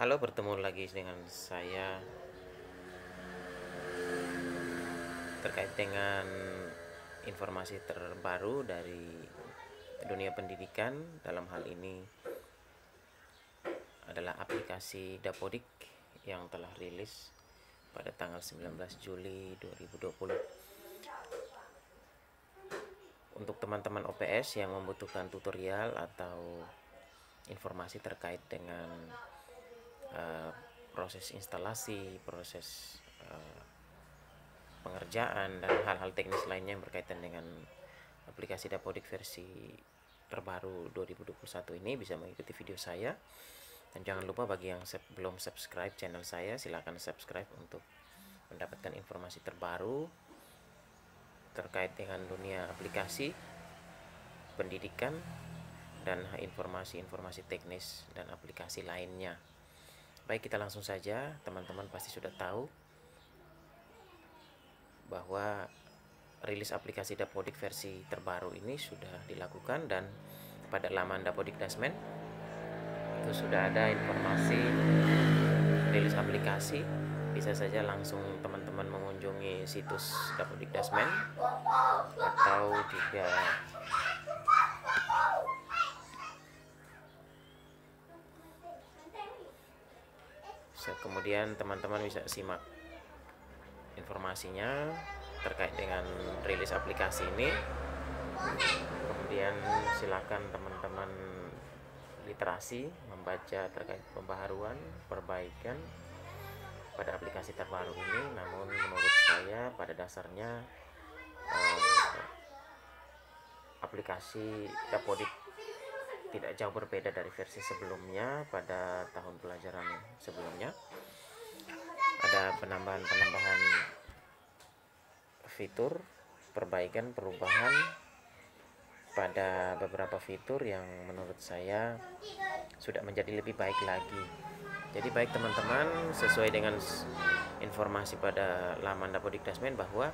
Halo, bertemu lagi dengan saya terkait dengan informasi terbaru dari dunia pendidikan. Dalam hal ini adalah aplikasi Dapodik yang telah rilis pada tanggal 19 Juli 2020. Untuk teman-teman OPS yang membutuhkan tutorial atau informasi terkait dengan proses instalasi, proses pengerjaan, dan hal-hal teknis lainnya yang berkaitan dengan aplikasi Dapodik versi terbaru 2021 ini, bisa mengikuti video saya. Dan jangan lupa bagi yang belum subscribe channel saya, silakan subscribe untuk mendapatkan informasi terbaru terkait dengan dunia aplikasi pendidikan dan informasi-informasi teknis dan aplikasi lainnya. Baik, kita langsung saja. Teman-teman pasti sudah tahu bahwa rilis aplikasi Dapodik versi terbaru ini sudah dilakukan, dan pada laman Dapodik Dasmen itu sudah ada informasi rilis aplikasi. Bisa saja langsung teman-teman mengunjungi situs Dapodik Dasmen, atau juga kemudian teman-teman bisa simak informasinya terkait dengan rilis aplikasi ini. Kemudian silakan teman-teman literasi, membaca terkait pembaharuan, perbaikan pada aplikasi terbaru ini. Namun menurut saya pada dasarnya aplikasi Dapodik tidak jauh berbeda dari versi sebelumnya. Pada tahun pelajaran sebelumnya ada penambahan fitur, perbaikan, perubahan pada beberapa fitur yang menurut saya sudah menjadi lebih baik lagi. Jadi baik teman-teman, sesuai dengan informasi pada laman Dapodik Dasmen bahwa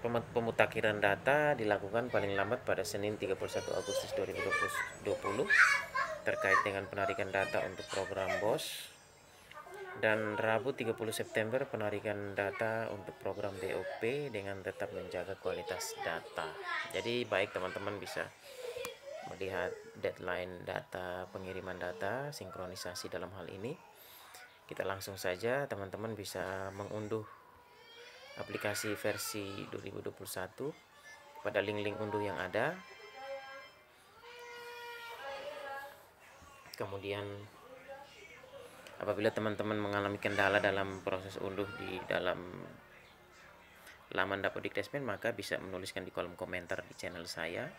pemutakhiran data dilakukan paling lambat pada Senin 31 Agustus 2020 terkait dengan penarikan data untuk program BOS, dan Rabu 30 September penarikan data untuk program DOP dengan tetap menjaga kualitas data. Jadi baik teman-teman bisa melihat deadline data, pengiriman data, sinkronisasi dalam hal ini. Kita langsung saja, teman-teman bisa mengunduh aplikasi versi 2021 pada link-link unduh yang ada. Kemudian apabila teman-teman mengalami kendala dalam proses unduh di dalam laman Dapodik Dasmen, maka bisa menuliskan di kolom komentar di channel saya,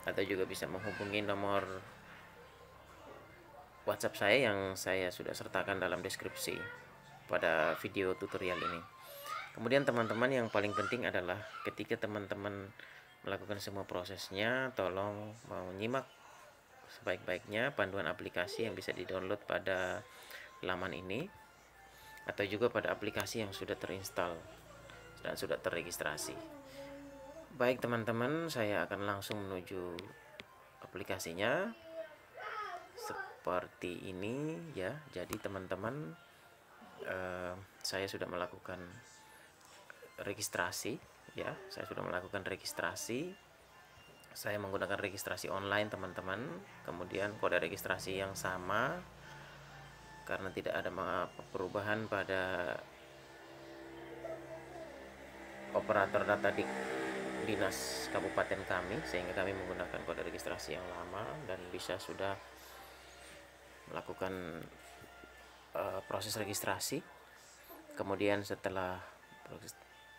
atau juga bisa menghubungi nomor WhatsApp saya yang saya sudah sertakan dalam deskripsi pada video tutorial ini. Kemudian teman-teman, yang paling penting adalah ketika teman-teman melakukan semua prosesnya, tolong menyimak sebaik-baiknya panduan aplikasi yang bisa di-download pada laman ini, atau juga pada aplikasi yang sudah terinstall dan sudah terregistrasi. Baik teman-teman, saya akan langsung menuju aplikasinya seperti ini ya. Jadi teman-teman, saya sudah melakukan registrasi ya. Saya sudah melakukan registrasi. Saya menggunakan registrasi online teman-teman. Kemudian kode registrasi yang sama, karena tidak ada perubahan pada operator data di dinas kabupaten kami, sehingga kami menggunakan kode registrasi yang lama dan bisa sudah melakukan proses registrasi. Kemudian setelah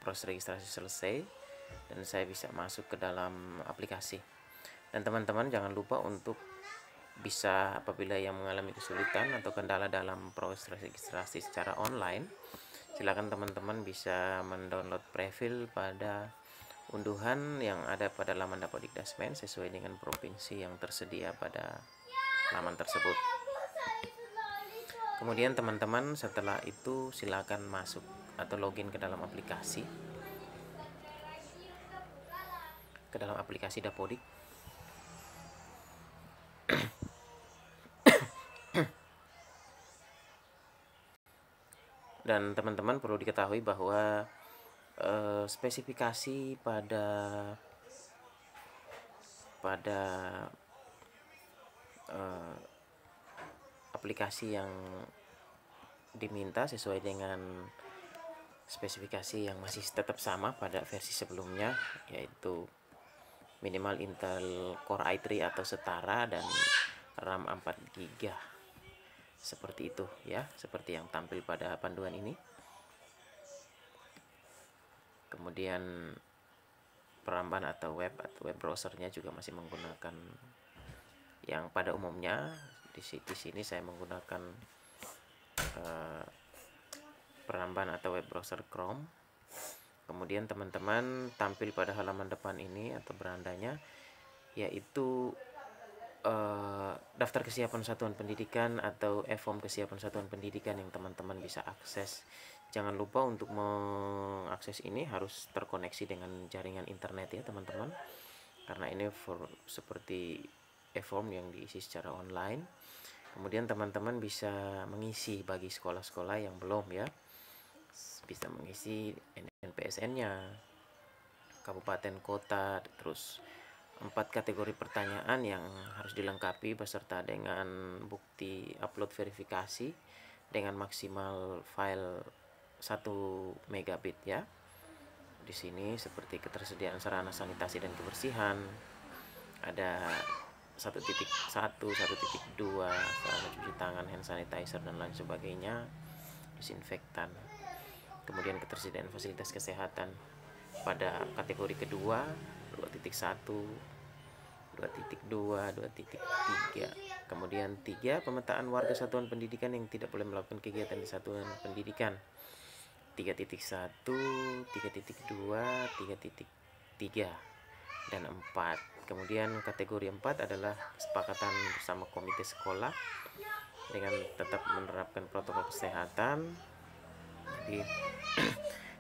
proses registrasi selesai, dan saya bisa masuk ke dalam aplikasi. Dan teman-teman jangan lupa untuk bisa, apabila yang mengalami kesulitan atau kendala dalam proses registrasi secara online, silakan teman-teman bisa mendownload prefil pada unduhan yang ada pada laman Dapodik Dasmen sesuai dengan provinsi yang tersedia pada laman tersebut. Kemudian teman-teman setelah itu silakan masuk atau login ke dalam aplikasi, Dapodik. Dan teman-teman perlu diketahui bahwa spesifikasi pada aplikasi yang diminta sesuai dengan spesifikasi yang masih tetap sama pada versi sebelumnya, yaitu minimal Intel Core i3 atau setara dan RAM 4 GB. Seperti itu ya, seperti yang tampil pada panduan ini. Kemudian peramban atau web browsernya juga masih menggunakan yang pada umumnya. Di sini saya menggunakan peramban atau web browser Chrome. Kemudian teman-teman tampil pada halaman depan ini atau berandanya, yaitu daftar kesiapan satuan pendidikan atau e-form kesiapan satuan pendidikan yang teman-teman bisa akses. Jangan lupa untuk mengakses ini harus terkoneksi dengan jaringan internet ya teman-teman, karena ini seperti e-form yang diisi secara online. Kemudian teman-teman bisa mengisi bagi sekolah-sekolah yang belum ya, bisa mengisi NPSN-nya, kabupaten, kota, terus 4 kategori pertanyaan yang harus dilengkapi beserta dengan bukti upload verifikasi dengan maksimal file 1 megabit ya. Di sini seperti ketersediaan sarana sanitasi dan kebersihan, ada 1.1, 1.2, sarana cuci tangan, hand sanitizer dan lain sebagainya, disinfektan. Kemudian ketersediaan fasilitas kesehatan pada kategori kedua 2.1, 2.2, 2.3. Kemudian 3, pemetaan warga satuan pendidikan yang tidak boleh melakukan kegiatan di satuan pendidikan 3.1, 3.2, 3.3 dan 4. Kemudian kategori 4 adalah kesepakatan bersama komite sekolah dengan tetap menerapkan protokol kesehatan. Jadi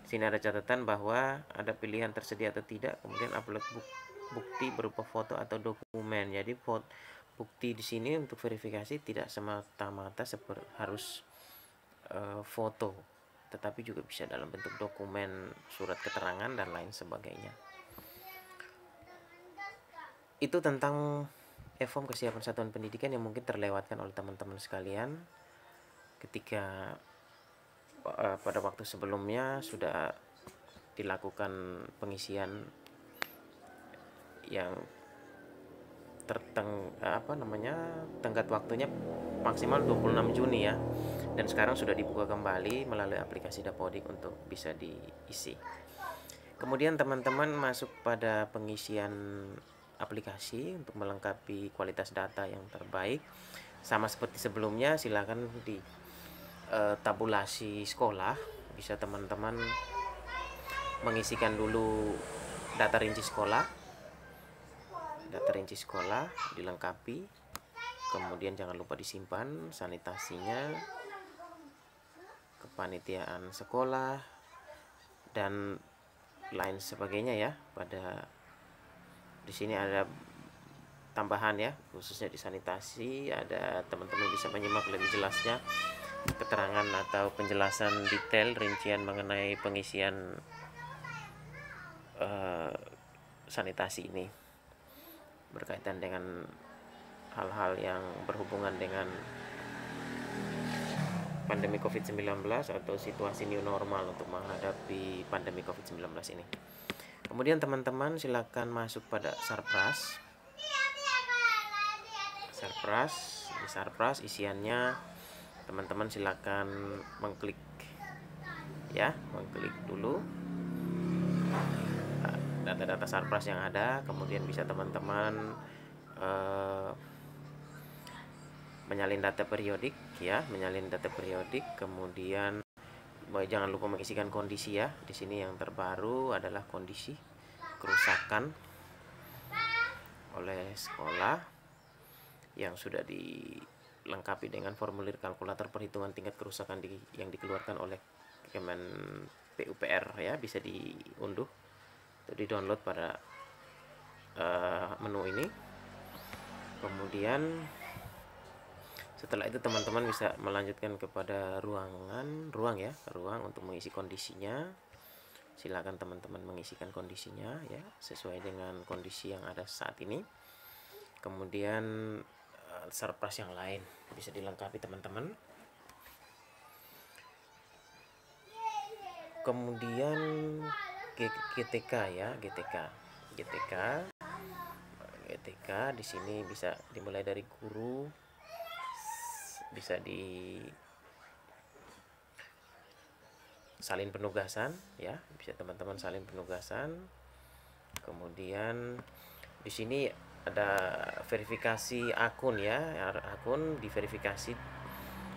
di sini ada catatan bahwa ada pilihan tersedia atau tidak, kemudian upload bukti berupa foto atau dokumen. Jadi bukti di sini untuk verifikasi tidak semata-mata harus foto, tetapi juga bisa dalam bentuk dokumen, surat keterangan dan lain sebagainya. Itu tentang e-form kesiapan satuan pendidikan yang mungkin terlewatkan oleh teman-teman sekalian ketika pada waktu sebelumnya sudah dilakukan pengisian yang tenggat waktunya maksimal 26 Juni ya, dan sekarang sudah dibuka kembali melalui aplikasi Dapodik untuk bisa diisi. Kemudian teman-teman masuk pada pengisian aplikasi untuk melengkapi kualitas data yang terbaik. Sama seperti sebelumnya, silakan di tabulasi sekolah bisa teman-teman mengisikan dulu data rinci sekolah dilengkapi, kemudian jangan lupa disimpan sanitasinya, kepanitiaan sekolah dan lain sebagainya ya. Di sini ada tambahan ya, khususnya di sanitasi ada, teman-teman bisa menyimak lebih jelasnya keterangan atau penjelasan detail rincian mengenai pengisian sanitasi ini berkaitan dengan hal-hal yang berhubungan dengan pandemi COVID-19 atau situasi new normal untuk menghadapi pandemi COVID-19 ini. Kemudian teman-teman silakan masuk pada Sarpras. Di Sarpras isiannya teman-teman silakan mengklik dulu data-data Sarpras yang ada, kemudian bisa teman-teman menyalin data periodik, kemudian jangan lupa mengisikan kondisi ya. Di sini yang terbaru adalah kondisi kerusakan oleh sekolah yang sudah dilengkapi dengan formulir kalkulator perhitungan tingkat kerusakan yang dikeluarkan oleh Kemen PUPR ya, bisa diunduh atau di-download pada menu ini. Kemudian Setelah itu teman-teman bisa melanjutkan kepada ruang untuk mengisi kondisinya. Silakan teman-teman mengisikan kondisinya ya sesuai dengan kondisi yang ada saat ini. Kemudian surprise yang lain bisa dilengkapi teman-teman. Kemudian GTK ya, GTK di sini bisa dimulai dari guru, bisa di salin penugasan ya, bisa teman-teman salin penugasan. Kemudian di sini ada verifikasi akun ya, akun diverifikasi.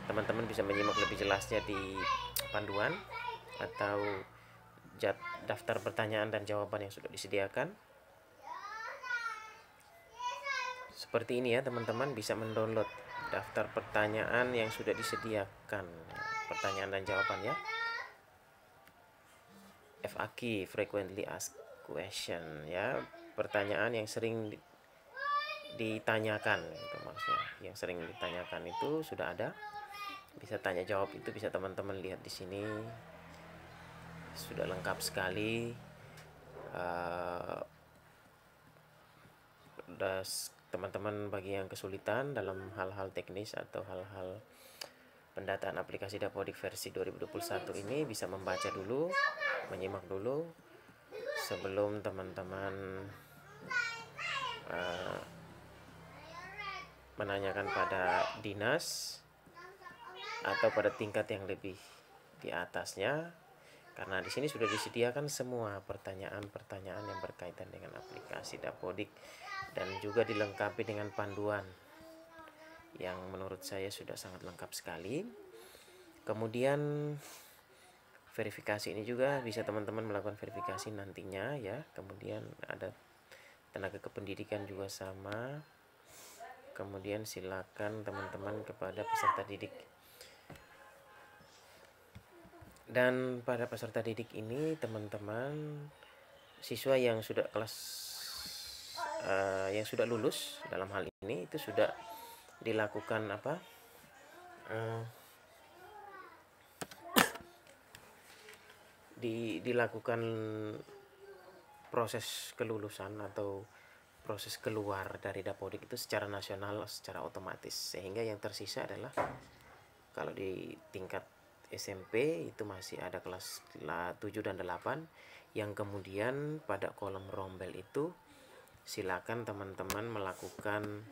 Teman-teman bisa menyimak lebih jelasnya di panduan atau daftar pertanyaan dan jawaban yang sudah disediakan. Seperti ini ya teman-teman, bisa mendownload daftar pertanyaan yang sudah disediakan, pertanyaan dan jawaban ya. FAQ, frequently asked question ya, pertanyaan yang sering ditanyakan itu maksudnya, yang sering ditanyakan itu sudah ada, bisa tanya jawab, itu bisa teman-teman lihat di sini, sudah lengkap sekali. Teman-teman bagi yang kesulitan dalam hal-hal teknis atau hal-hal pendataan aplikasi Dapodik versi 2021 ini bisa membaca dulu, menyimak dulu sebelum teman-teman menanyakan pada dinas atau pada tingkat yang lebih di atasnya, karena di sini sudah disediakan semua pertanyaan-pertanyaan yang berkaitan dengan aplikasi Dapodik dan juga dilengkapi dengan panduan yang menurut saya sudah sangat lengkap sekali. Kemudian verifikasi ini juga bisa teman-teman melakukan verifikasi nantinya ya. Kemudian ada tenaga kependidikan juga sama. Kemudian silakan teman-teman kepada peserta didik. Dan pada peserta didik ini teman-teman siswa yang sudah yang sudah lulus dalam hal ini itu sudah dilakukan dilakukan proses kelulusan atau proses keluar dari Dapodik itu secara nasional, secara otomatis, sehingga yang tersisa adalah kalau di tingkat SMP itu masih ada kelas 7 dan 8 yang kemudian pada kolom rombel itu silakan teman-teman melakukan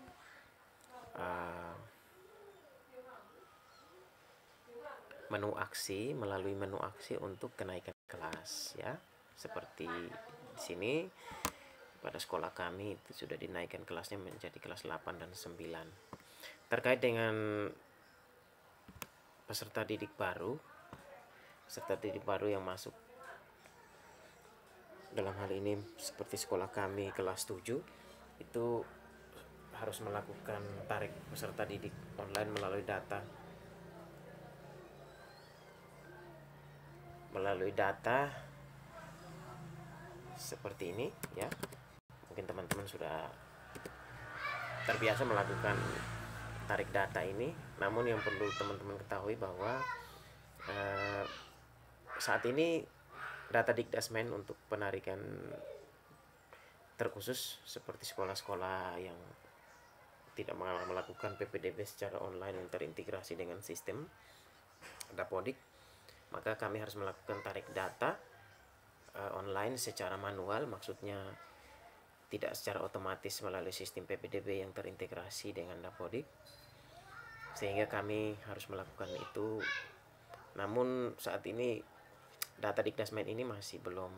melalui menu aksi untuk kenaikan kelas ya. Seperti di sini pada sekolah kami itu sudah dinaikkan kelasnya menjadi kelas 8 dan 9. Terkait dengan peserta didik baru yang masuk dalam hal ini seperti sekolah kami kelas 7 itu harus melakukan tarik peserta didik online melalui data seperti ini ya. Mungkin teman-teman sudah terbiasa melakukan tarik data ini, namun yang perlu teman-teman ketahui bahwa saat ini data Dikdasmen untuk penarikan terkhusus seperti sekolah-sekolah yang tidak melakukan PPDB secara online yang terintegrasi dengan sistem Dapodik, maka kami harus melakukan tarik data online secara manual, maksudnya tidak secara otomatis melalui sistem PPDB yang terintegrasi dengan Dapodik, sehingga kami harus melakukan itu. Namun saat ini data Dikdasmen ini masih belum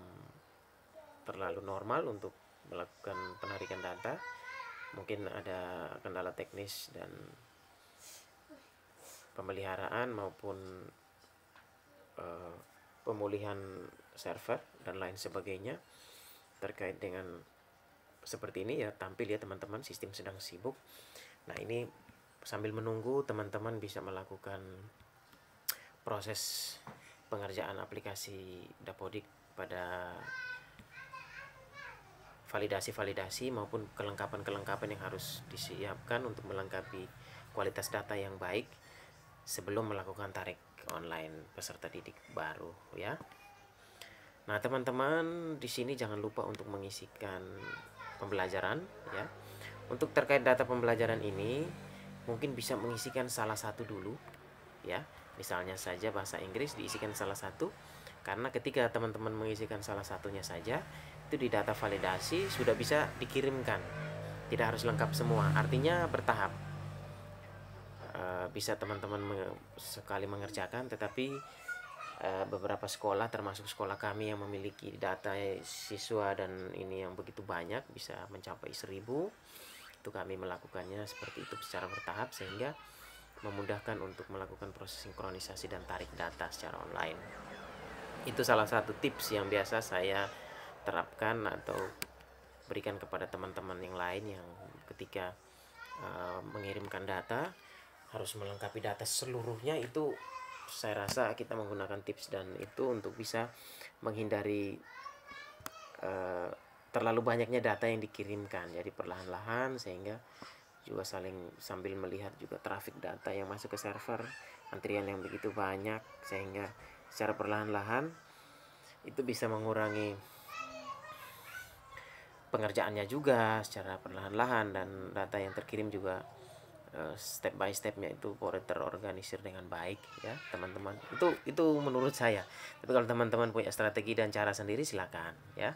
terlalu normal untuk melakukan penarikan data, mungkin ada kendala teknis dan pemeliharaan maupun pemulihan server dan lain sebagainya. Terkait dengan seperti ini ya, tampil ya teman-teman, sistem sedang sibuk. Nah, ini sambil menunggu teman-teman bisa melakukan proses pengerjaan aplikasi Dapodik pada validasi maupun kelengkapan yang harus disiapkan untuk melengkapi kualitas data yang baik sebelum melakukan tarik online peserta didik baru ya. Nah, teman-teman di sini jangan lupa untuk mengisikan pembelajaran ya. Untuk terkait data pembelajaran ini mungkin bisa mengisikan salah satu dulu ya. Misalnya saja bahasa Inggris diisikan salah satu, karena ketika teman-teman mengisikan salah satunya saja, itu di data validasi sudah bisa dikirimkan. Tidak harus lengkap semua, artinya bertahap. Bisa teman-teman sekali mengerjakan, tetapi beberapa sekolah termasuk sekolah kami yang memiliki data siswa dan ini yang begitu banyak, bisa mencapai 1000, itu kami melakukannya seperti itu secara bertahap sehingga memudahkan untuk melakukan proses sinkronisasi dan tarik data secara online. Itu salah satu tips yang biasa saya terapkan atau berikan kepada teman-teman yang lain yang ketika mengirimkan data harus melengkapi data seluruhnya. Itu saya rasa kita menggunakan tips dan itu untuk bisa menghindari terlalu banyaknya data yang dikirimkan. Jadi perlahan-lahan sehingga juga sambil melihat juga traffic data yang masuk ke server, antrian yang begitu banyak, sehingga secara perlahan-lahan itu bisa mengurangi pengerjaannya juga secara perlahan-lahan, dan data yang terkirim juga step by stepnya itu boleh terorganisir dengan baik ya teman-teman. Itu menurut saya, tapi kalau teman-teman punya strategi dan cara sendiri silakan ya.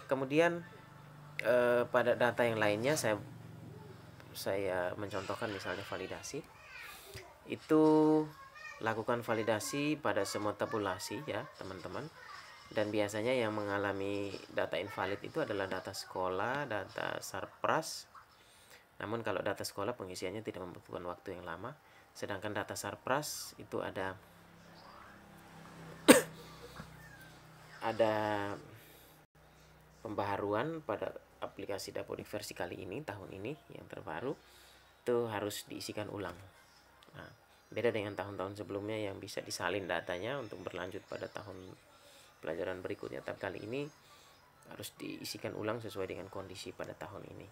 Kemudian pada data yang lainnya saya mencontohkan misalnya validasi. Itu lakukan validasi pada semua tabulasi ya teman-teman. Dan biasanya yang mengalami data invalid itu adalah data sekolah, data Sarpras. Namun kalau data sekolah pengisiannya tidak membutuhkan waktu yang lama. Sedangkan data Sarpras itu ada pembaharuan pada aplikasi Dapodik versi kali ini, tahun ini yang terbaru, itu harus diisikan ulang. Nah, beda dengan tahun-tahun sebelumnya yang bisa disalin datanya untuk berlanjut pada tahun pelajaran berikutnya, tapi kali ini harus diisikan ulang sesuai dengan kondisi pada tahun ini.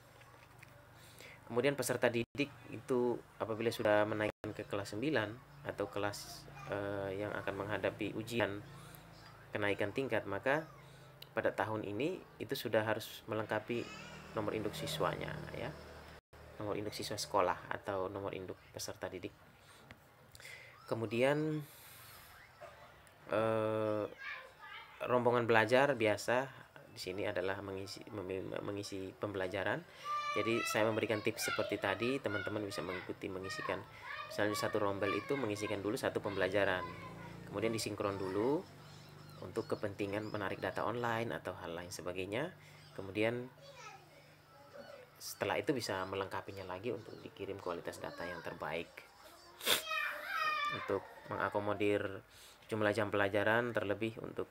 Kemudian peserta didik itu apabila sudah menaikkan ke kelas 9 atau kelas yang akan menghadapi ujian kenaikan tingkat, maka pada tahun ini itu sudah harus melengkapi nomor induk siswanya ya, nomor induk siswa sekolah atau nomor induk peserta didik. Kemudian rombongan belajar biasa di sini adalah mengisi pembelajaran. Jadi saya memberikan tips seperti tadi, teman-teman bisa mengisikan misalnya satu rombel itu mengisikan dulu satu pembelajaran, kemudian disinkron dulu untuk kepentingan menarik data online atau hal lain sebagainya. Kemudian setelah itu bisa melengkapinya lagi untuk dikirim kualitas data yang terbaik untuk mengakomodir jumlah jam pelajaran, terlebih untuk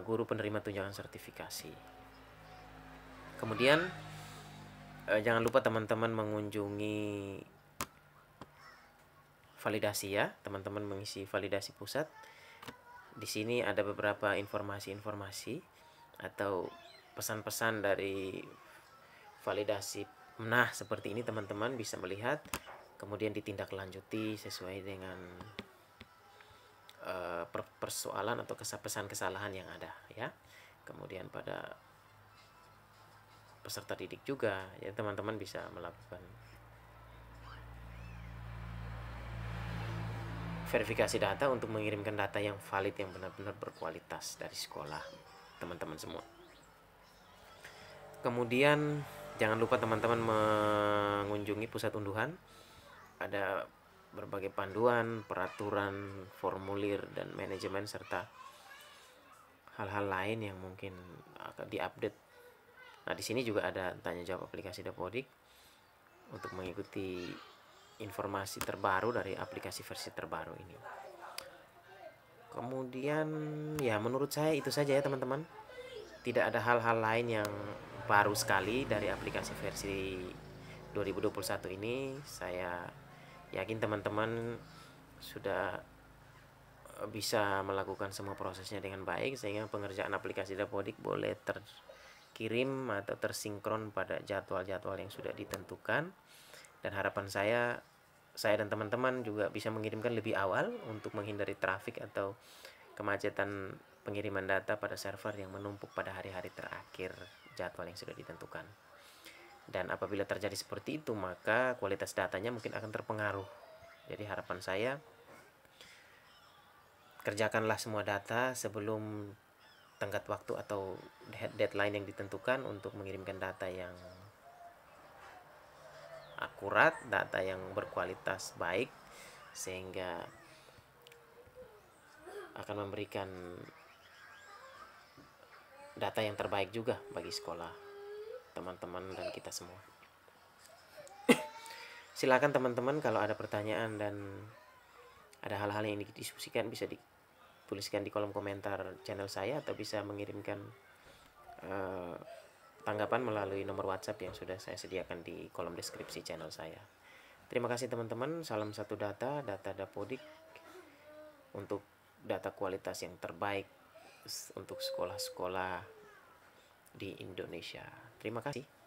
guru penerima tunjangan sertifikasi. Kemudian jangan lupa teman-teman mengunjungi validasi ya, teman-teman mengisi validasi pusat. Di sini ada beberapa informasi-informasi atau pesan-pesan dari validasi. Nah, seperti ini teman-teman bisa melihat, kemudian ditindaklanjuti sesuai dengan persoalan atau pesan kesalahan yang ada ya. Kemudian pada peserta didik juga ya, teman-teman bisa melakukan verifikasi data untuk mengirimkan data yang valid, yang benar-benar berkualitas dari sekolah teman-teman semua. Kemudian jangan lupa teman-teman mengunjungi pusat unduhan. Ada berbagai panduan, peraturan, formulir, dan manajemen serta hal-hal lain yang mungkin akan diupdate. Nah, di sini juga ada tanya jawab aplikasi Dapodik untuk mengikuti informasi terbaru dari aplikasi versi terbaru ini. Kemudian ya menurut saya itu saja ya teman-teman. Tidak ada hal-hal lain yang baru sekali dari aplikasi versi 2021 ini. Saya yakin teman-teman sudah bisa melakukan semua prosesnya dengan baik sehingga pengerjaan aplikasi Dapodik boleh terkirim atau tersinkron pada jadwal-jadwal yang sudah ditentukan. Dan harapan saya saya dan teman-teman juga bisa mengirimkan lebih awal untuk menghindari trafik atau kemacetan pengiriman data pada server yang menumpuk pada hari-hari terakhir jadwal yang sudah ditentukan. Dan apabila terjadi seperti itu, maka kualitas datanya mungkin akan terpengaruh. Jadi harapan saya, kerjakanlah semua data sebelum tenggat waktu atau deadline yang ditentukan untuk mengirimkan data yang akurat, data yang berkualitas baik, sehingga akan memberikan data yang terbaik juga bagi sekolah, teman-teman, dan kita semua. Silakan teman-teman kalau ada pertanyaan dan ada hal-hal yang ingin didiskusikan, bisa dituliskan di kolom komentar channel saya, atau bisa mengirimkan tanggapan melalui nomor WhatsApp yang sudah saya sediakan di kolom deskripsi channel saya. Terima kasih teman-teman. Salam satu data Dapodik, untuk data kualitas yang terbaik untuk sekolah-sekolah di Indonesia. Terima kasih.